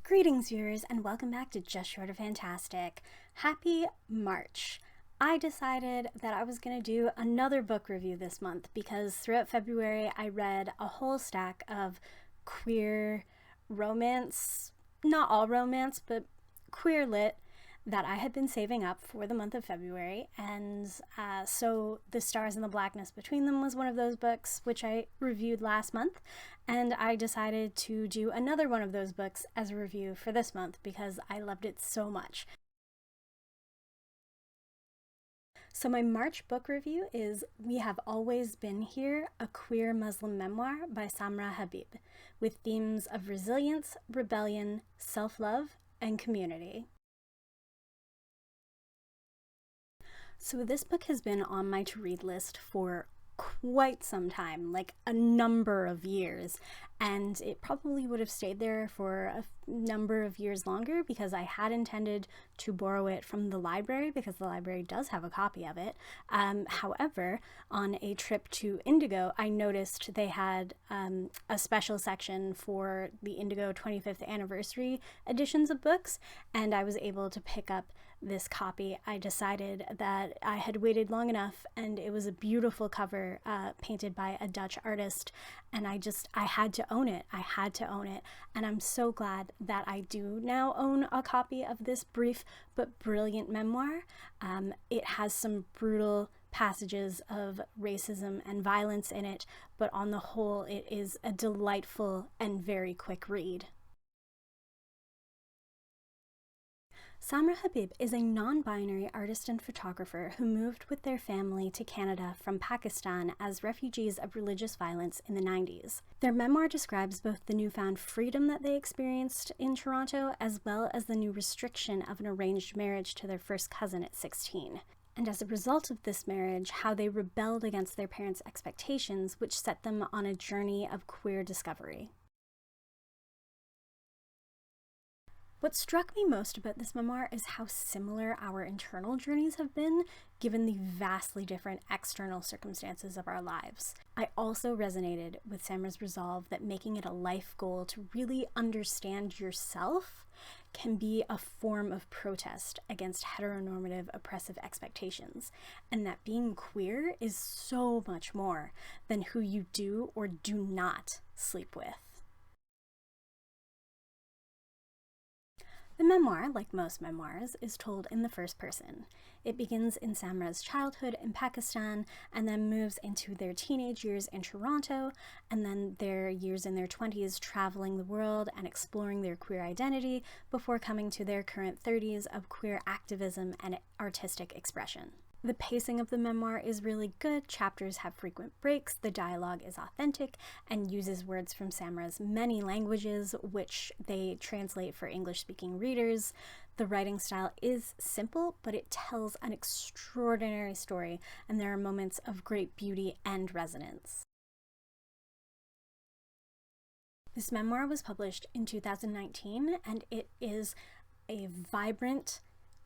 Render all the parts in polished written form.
Greetings, viewers, and welcome back to Just Short of Fantastic. Happy March. I decided that I was going to do another book review this month because throughout February I read a whole stack of queer romance, not all romance, but queer lit that I had been saving up for the month of February, and so The Stars and the Blackness Between Them was one of those books, which I reviewed last month, and I decided to do another one of those books as a review for this month because I loved it so much. So my March book review is We Have Always Been Here, a Queer Muslim Memoir by Samra Habib, with themes of resilience, rebellion, self-love, and community. So this book has been on my to-read list for quite some time, like a number of years, and it probably would have stayed there for a number of years longer because I had intended to borrow it from the library because the library does have a copy of it. However, on a trip to Indigo, I noticed they had a special section for the Indigo 25th anniversary editions of books, and I was able to pick up this copy. I decided that I had waited long enough, and it was a beautiful cover painted by a Dutch artist, and I had to own it. I had to own it, and I'm so glad that I do now own a copy of this brief but brilliant memoir. It has some brutal passages of racism and violence in it, but on the whole it is a delightful and very quick read. Samra Habib is a non-binary artist and photographer who moved with their family to Canada from Pakistan as refugees of religious violence in the 90s. Their memoir describes both the newfound freedom that they experienced in Toronto as well as the new restriction of an arranged marriage to their first cousin at 16. And as a result of this marriage, how they rebelled against their parents' expectations, which set them on a journey of queer discovery. What struck me most about this memoir is how similar our internal journeys have been, given the vastly different external circumstances of our lives. I also resonated with Samra's resolve that making it a life goal to really understand yourself can be a form of protest against heteronormative oppressive expectations, and that being queer is so much more than who you do or do not sleep with. The memoir, like most memoirs, is told in the first person. It begins in Samra's childhood in Pakistan and then moves into their teenage years in Toronto and then their years in their 20s traveling the world and exploring their queer identity before coming to their current 30s of queer activism and artistic expression. The pacing of the memoir is really good, chapters have frequent breaks, the dialogue is authentic, and uses words from Samra's many languages, which they translate for English-speaking readers. The writing style is simple, but it tells an extraordinary story, and there are moments of great beauty and resonance. This memoir was published in 2019, and it is a vibrant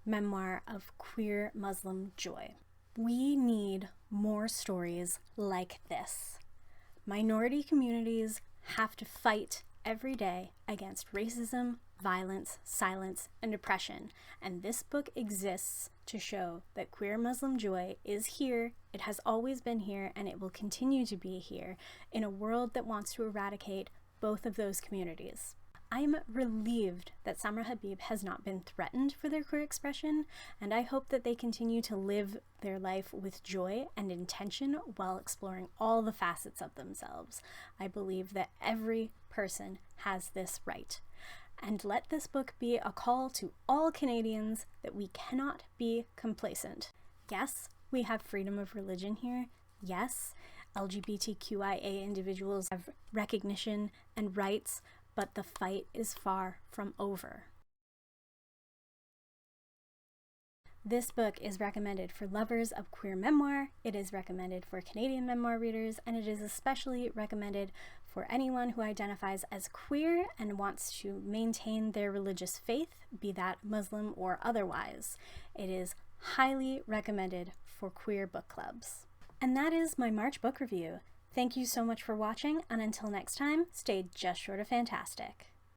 memoir of queer Muslim joy. We need more stories like this. Minority communities have to fight every day against racism, violence, silence, and oppression, and this book exists to show that queer Muslim joy is here, it has always been here, and it will continue to be here in a world that wants to eradicate both of those communities. I'm relieved that Samra Habib has not been threatened for their queer expression, and I hope that they continue to live their life with joy and intention while exploring all the facets of themselves. I believe that every person has this right. And let this book be a call to all Canadians that we cannot be complacent. Yes, we have freedom of religion here. Yes, LGBTQIA individuals have recognition and rights, but the fight is far from over. This book is recommended for lovers of queer memoir, it is recommended for Canadian memoir readers, and it is especially recommended for anyone who identifies as queer and wants to maintain their religious faith, be that Muslim or otherwise. It is highly recommended for queer book clubs. And that is my March book review. Thank you so much for watching, and until next time, stay just short of fantastic.